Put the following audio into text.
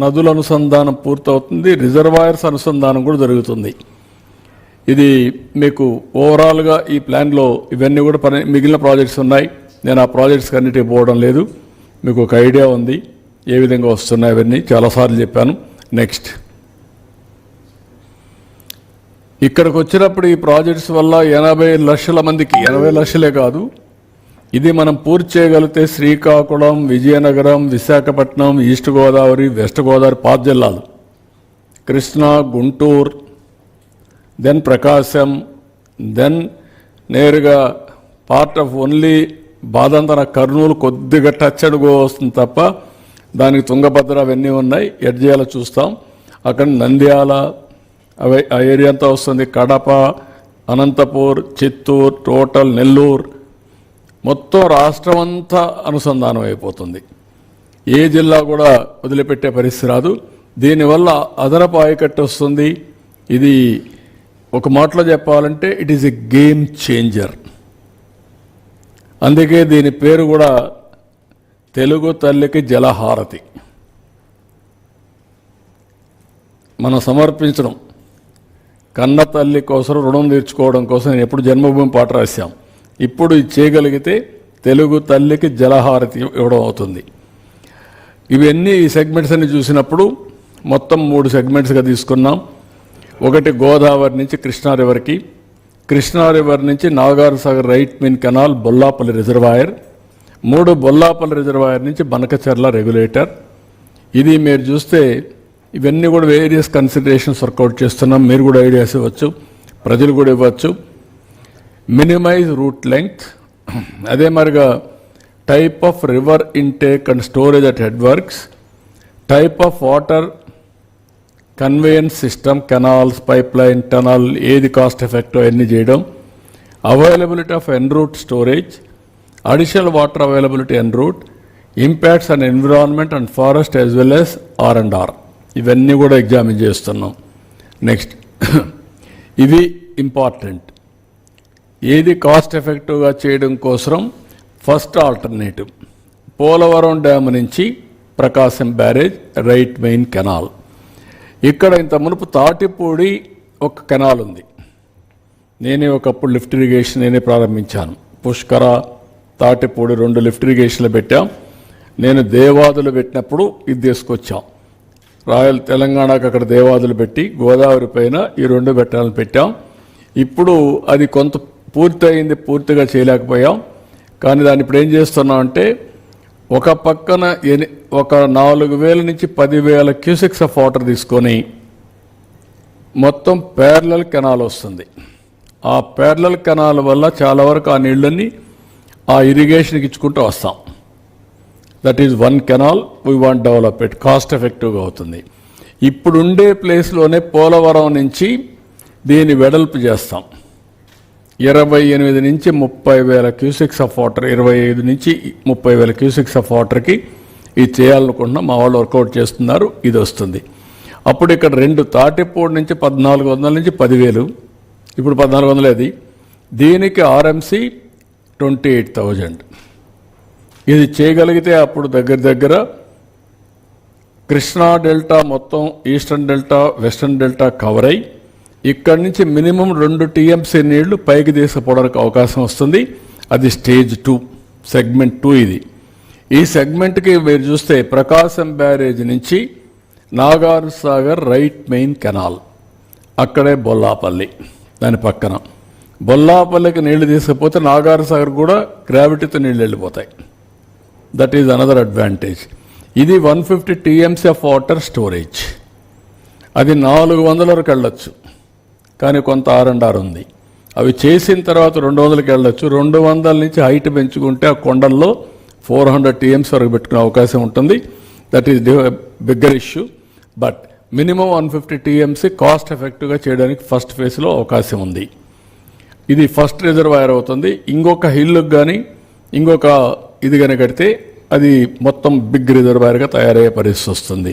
నదుల అనుసంధానం పూర్తవుతుంది, రిజర్వాయర్స్ అనుసంధానం కూడా జరుగుతుంది. ఇది మీకు ఓవరాల్గా ఈ ప్లాన్లో ఇవన్నీ కూడా మిగిలిన ప్రాజెక్ట్స్ ఉన్నాయి. నేను ఆ ప్రాజెక్ట్స్కి అన్నిటికీ పోవడం లేదు, మీకు ఒక ఐడియా ఉంది ఏ విధంగా వస్తున్నాయి అవన్నీ చాలాసార్లు చెప్పాను. నెక్స్ట్ ఇక్కడికి వచ్చినప్పుడు ఈ ప్రాజెక్ట్స్ వల్ల 80 లక్షల మందికి, 80 లక్షలే కాదు, ఇది మనం పూర్తి చేయగలిగితే శ్రీకాకుళం, విజయనగరం, విశాఖపట్నం, ఈస్ట్ గోదావరి, వెస్ట్ గోదావరి 5 జిల్లాలు, కృష్ణా, గుంటూరు, దెన్ ప్రకాశం, దెన్ నేరుగా పార్ట్ ఆఫ్ ఓన్లీ బాదంతన కర్నూలు కొద్దిగా టచ్ అడుగు వస్తుంది తప్ప దానికి తుంగభద్ర అవన్నీ ఉన్నాయి. ఎడ్జేయాల చూస్తాం, అక్కడ నంద్యాల ఆ ఏరియా అంతా వస్తుంది, కడప, అనంతపూర్, చిత్తూరు, టోటల్ నెల్లూరు, మొత్తం రాష్ట్రం అంతా అనుసంధానం అయిపోతుంది. ఏ జిల్లా కూడా వదిలిపెట్టే పరిస్థితి రాదు. దీనివల్ల అదనపు ఆయకట్టు వస్తుంది. ఇది ఒక మాటలో చెప్పాలంటే it is a game changer. అందుకే దీని పేరు కూడా తెలుగు తల్లికి జలహారతి. మనం సమర్పించడం కన్న తల్లి కోసం రుణం తీర్చుకోవడం కోసం నేను ఎప్పుడు జన్మభూమి పాట రాశాం. ఇప్పుడు ఇది చేయగలిగితే తెలుగు తల్లికి జలహారతి ఇవ్వడం అవుతుంది. ఇవన్నీ ఈ సెగ్మెంట్స్ అన్ని చూసినప్పుడు మొత్తం 3 సెగ్మెంట్స్గా తీసుకున్నాం. ఒకటి గోదావరి నుంచి కృష్ణా రివర్కి, కృష్ణా రివర్ నుంచి Nagar Sagar right main canal Bollapalli reservoir, 3 Bollapalli reservoir నుంచి బనకచర్ల రెగ్యులేటర్. ఇది మీరు చూస్తే ఇవన్నీ కూడా వేరియస్ కన్సిడరేషన్స్ వర్కౌట్ చేస్తున్నాం. మీరు కూడా ఐడియాస్ ఇవ్వచ్చు, ప్రజలు కూడా ఇవ్వచ్చు. మినిమైజ్ రూట్ లెంగ్త్, అదే మరిగా type of river intake and storage at head works, type of water conveyance system, canals, pipe line, tunnel, ఏది కాస్ట్ ఎఫెక్టివ్ అన్నీ చేయడం, availability of en route storage, additional water availability en route, impacts on environment and forest as well as R&R, ఇవన్నీ కూడా examine చేస్తున్నాం. Next ఇవి important. ఏది cost ఎఫెక్టివ్గా చేయడం కోసం ఫస్ట్ ఆల్టర్నేటివ్ పోలవరం డ్యామ్ నుంచి ప్రకాశం బ్యారేజ్ రైట్ మెయిన్ కెనాల్. ఇక్కడ ఇంత మునుపు తాటిపూడి ఒక కెనాల్ ఉంది. నేనే ఒకప్పుడు లిఫ్ట్ ఇరిగేషన్ నేనే ప్రారంభించాను. పుష్కర, తాటిపూడి 2 లిఫ్ట్ ఇరిగేషన్లు పెట్టాం. నేను దేవాదులు పెట్టినప్పుడు ఇది తీసుకొచ్చాం. రాయల్ తెలంగాణకు అక్కడ దేవాదులు పెట్టి గోదావరి పైన ఈ 2 పెట్టాలని పెట్టాం. ఇప్పుడు అది కొంత పూర్తయింది, పూర్తిగా చేయలేకపోయాం. కానీ దాన్ని ఇప్పుడు ఏం చేస్తున్నాం అంటే ఒక పక్కన ఒక 4,000 నుంచి 10,000 క్యూసెక్స్ ఆఫ్ వాటర్ తీసుకొని మొత్తం ప్యారలల్ కెనాల్ వస్తుంది. ఆ ప్యారలల్ కెనాల్ వల్ల చాలా వరకు ఆ నీళ్ళని ఆ ఇరిగేషన్కి ఇచ్చుకుంటూ వస్తాం. That is 1 canal we want develop it, cost ఎఫెక్టివ్గా అవుతుంది. ఇప్పుడుండే ప్లేస్లోనే పోలవరం నుంచి దీన్ని వెడల్పు చేస్తాం. 28 నుంచి 30,000 క్యూసెక్స్ ఆఫ్ వాటర్, 25 నుంచి 30,000 క్యూసెక్స్ ఆఫ్ వాటర్కి ఇది చేయాలనుకుంటున్నాం. మా వాళ్ళు వర్కౌట్ చేస్తున్నారు, ఇది వస్తుంది. అప్పుడు ఇక్కడ 2 తాటిపూడి నుంచి 1,400 నుంచి 10,000, ఇప్పుడు 1,400 అది. దీనికి ఆర్ఎంసీ 28,000. ఇది చేయగలిగితే అప్పుడు దగ్గర కృష్ణా డెల్టా మొత్తం eastern delta, western delta cover అయ్యి ఇక్కడి నుంచి మినిమం 2 TMC నీళ్లు పైకి తీసుకుపోవడానికి అవకాశం వస్తుంది. అది స్టేజ్ 2, సెగ్మెంట్ 2 ఇది. ఈ సెగ్మెంట్కి మీరు చూస్తే ప్రకాశం బ్యారేజ్ నుంచి Nagar Sagar right main canal, అక్కడే బొల్లాపల్లి, దాని పక్కన బొల్లాపల్లికి నీళ్లు తీసుకుపోతే నాగార్ సాగర్ కూడా గ్రావిటీతో నీళ్ళు వెళ్ళిపోతాయి. That is another advantage. ఇది 150 TMC ఆఫ్ వాటర్ స్టోరేజ్. అది 400 వరకు వెళ్ళొచ్చు, కానీ కొంత R&R ఉంది. అవి చేసిన తర్వాత 200కి వెళ్ళొచ్చు. 200 నుంచి హైట్ పెంచుకుంటే ఆ కొండల్లో 400 TMC వరకు పెట్టుకునే అవకాశం ఉంటుంది. That is bigger issue. But minimum 150 TMC cost ఎఫెక్టివ్గా చేయడానికి ఫస్ట్ ఫేజ్లో అవకాశం ఉంది. ఇది ఫస్ట్ రిజర్వాయర్ అవుతుంది. ఇంకొక హిల్కి కానీ ఇంకొక ఇది కానీ కడితే అది మొత్తం బిగ్ రిజర్వాయర్గా తయారయ్యే పరిస్థితి వస్తుంది.